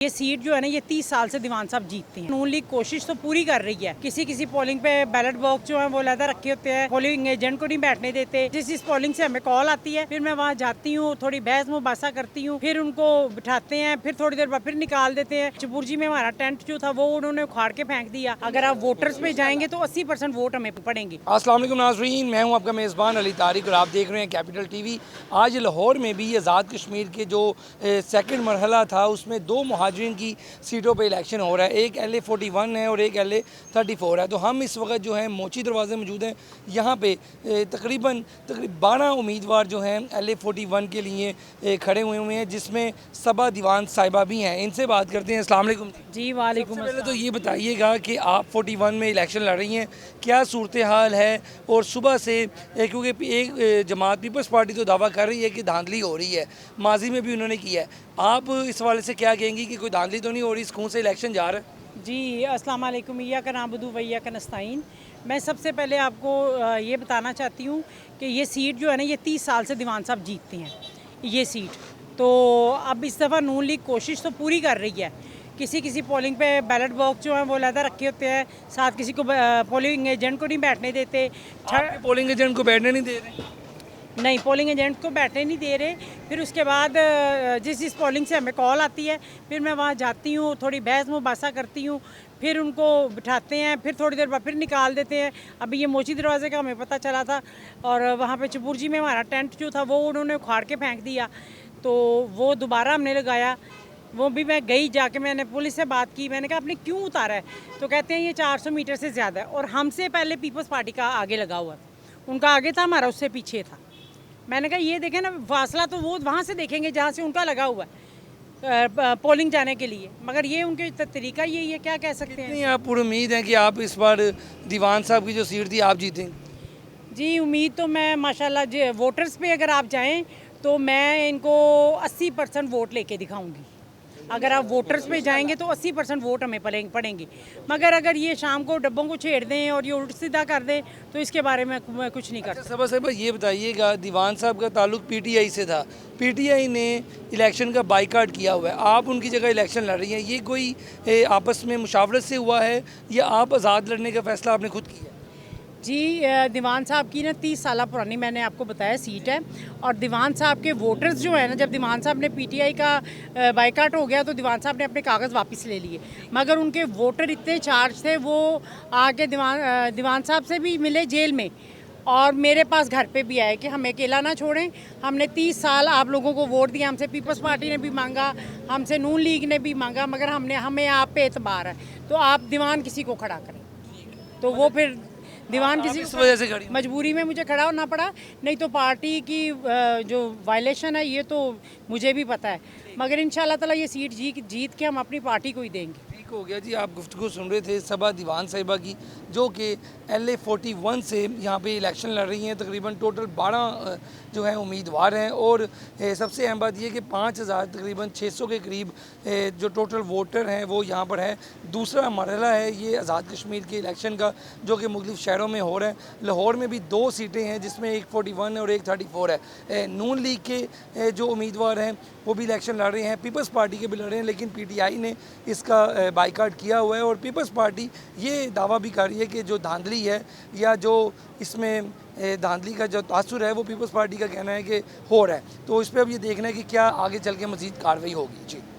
ये सीट जो है ना, ये 30 साल से दीवान साहब जीतते हैं। नून लीग कोशिश तो पूरी कर रही है। किसी पोलिंग पे बैलेट बॉक्स जो है वो लहदा रखे होते हैं, पोलिंग एजेंट को नहीं बैठने देते। जिस पोलिंग से हमें कॉल आती है, फिर मैं वहाँ जाती हूँ, थोड़ी बहस मुबासा करती हूँ, फिर उनको बिठाते हैं, फिर थोड़ी देर बाद फिर निकाल देते हैं। चपुरजी में हमारा टेंट जो था वो उन्होंने उखाड़ के फेंक दिया। अगर आप वोटर्स पे जाएंगे तो 80% वोट हमें पड़ेंगे। अस्सलाम वालेकुम नाज़रीन, मैं हूं आपका मेज़बान अली तारिक और आप देख रहे हैं कैपिटल टीवी। आज लाहौर में भी आज़ाद कश्मीर के जो सेकंड मरहला था उसमें दो मुहाजिरीन की सीटों पे इलेक्शन हो रहा है। एक LA41 है और एक LA34 है। तो हम इस वक्त जो है मोची दरवाज़े मौजूद हैं। यहाँ पे तकरीबन 12 उम्मीदवार जो हैं LA41 के लिए खड़े हुए हैं, जिसमें सबा दीवान साहिबा भी हैं। इनसे बात करते हैं। अस्सलाम वालेकुम जी वालेकुम। पहले तो ये बताइएगा कि आप 41 में इलेक्शन लड़ रही हैं, क्या सूरत हाल है? और सुबह से क्योंकि एक जमात पीपल्स पार्टी तो दावा कर रही है कि धांधली हो रही है, माजी में भी उन्होंने किया है, आप इस वाले से क्या कहेंगी कि कोई धांधली तो नहीं हो रही? सुकून से इलेक्शन जा रहा है? जी अस्सलाम वालेकुम, इय्या का नाबुदु व इय्या का नस्ताईन। मैं सबसे पहले आपको ये बताना चाहती हूँ कि ये सीट जो है ना, ये 30 साल से दीवान साहब जीतते हैं ये सीट। तो अब इस दफ़ा नून लीग कोशिश तो पूरी कर रही है। किसी पोलिंग पे बैलेट बॉक्स जो है वो लहदा रखे होते हैं, साथ किसी को पोलिंग एजेंट को नहीं बैठने देते। पोलिंग एजेंट को बैठने नहीं दे रहे? नहीं, पोलिंग एजेंट को बैठने नहीं दे रहे। फिर उसके बाद जिस पोलिंग से हमें कॉल आती है, फिर मैं वहाँ जाती हूँ, थोड़ी बहस मुबासा करती हूँ, फिर उनको बिठाते हैं, फिर थोड़ी देर बाद फिर निकाल देते हैं। अभी ये मोची दरवाजे का हमें पता चला था और वहाँ पे चपुरजी में हमारा टेंट जो था वो उन्होंने उखाड़ के फेंक दिया, तो वो दोबारा हमने लगाया। वो भी मैं गई, जाके मैंने पुलिस से बात की, मैंने कहा आपने क्यों उतारा है? तो कहते हैं ये 400 मीटर से ज़्यादा है और हमसे पहले पीपल्स पार्टी का आगे लगा हुआ था, उनका आगे था, हमारा उससे पीछे था। मैंने कहा ये देखें ना, फासला तो वो वहाँ से देखेंगे जहाँ से उनका लगा हुआ है पोलिंग जाने के लिए, मगर ये उनके तरीका यही है, क्या कह सकते हैं। आप पूरी उम्मीद है कि आप इस बार दीवान साहब की जो सीट थी आप जीतेंगे? जी उम्मीद तो मैं माशाल्लाह, वोटर्स पे अगर आप जाएं तो मैं इनको 80% वोट लेके दिखाऊंगी। अगर आप वोटर्स पे जाएंगे तो 80% वोट हमें पड़ेंगे। मगर अगर ये शाम को डब्बों को छेड़ दें और ये उल्ट सीधा कर दें तो इसके बारे में मैं कुछ नहीं कर सकता। सबा साहब ये बताइएगा, दीवान साहब का ताल्लुक PTI से था, PTI ने इलेक्शन का बाइकाट किया हुआ है, आप उनकी जगह इलेक्शन लड़ रही हैं, ये कोई आपस में मुशावरत से हुआ है या आप आज़ाद लड़ने का फ़ैसला आपने खुद किया? जी दीवान साहब की ना 30 साल पुरानी, मैंने आपको बताया, सीट है। और दीवान साहब के वोटर्स जो है ना, जब दीवान साहब ने PTI का बाइकाट हो गया तो दीवान साहब ने अपने कागज़ वापस ले लिए, मगर उनके वोटर इतने चार्ज थे, वो आके दीवान साहब से भी मिले जेल में और मेरे पास घर पे भी आए कि हमें अकेला ना छोड़ें, हमने 30 साल आप लोगों को वोट दिया, हमसे पीपल्स पार्टी ने भी मांगा, हमसे नून लीग ने भी मांगा, मगर हमें आप पे एतबार है, तो आप दीवान किसी को खड़ा करें। तो वो फिर दीवान किसी इस वजह से खड़ी मजबूरी में मुझे खड़ा होना पड़ा, नहीं तो पार्टी की जो वायलेशन है ये तो मुझे भी पता है, मगर इंशाल्लाह ताला ये सीट जीत के हम अपनी पार्टी को ही देंगे। ठीक हो गया जी। आप गुफ्तगू सुन रहे थे सबा दीवान साहिबा की, जो कि LA41 से यहाँ पे इलेक्शन लड़ रही हैं। तकरीबन टोटल 12 जो है उम्मीदवार हैं और सबसे अहम बात यह कि 5000 तकरीबन 600 के करीब जो टोटल वोटर हैं वो यहाँ पर है। दूसरा मरहला है ये आज़ाद कश्मीर के इलेक्शन का, जो कि मुख्तलिफ शहरों में हो रहा है। लाहौर में भी 2 सीटें हैं, जिसमें एक 41 है और एक 34 है। नून लीग के जो उम्मीदवार हैं वो भी इलेक्शन लड़ रहे हैं, पीपल्स पार्टी के भी लड़ रहे हैं, लेकिन PTI ने इसका बाइकाट किया हुआ है। और पीपल्स पार्टी ये दावा भी कर रही है कि जो धांधली है या जो इसमें धांधली का जो तासुर है वो पीपल्स पार्टी का कहना है कि हो रहा है। तो इस पर अब ये देखना है कि क्या आगे चल के मज़ीद कार्रवाई होगी। जी।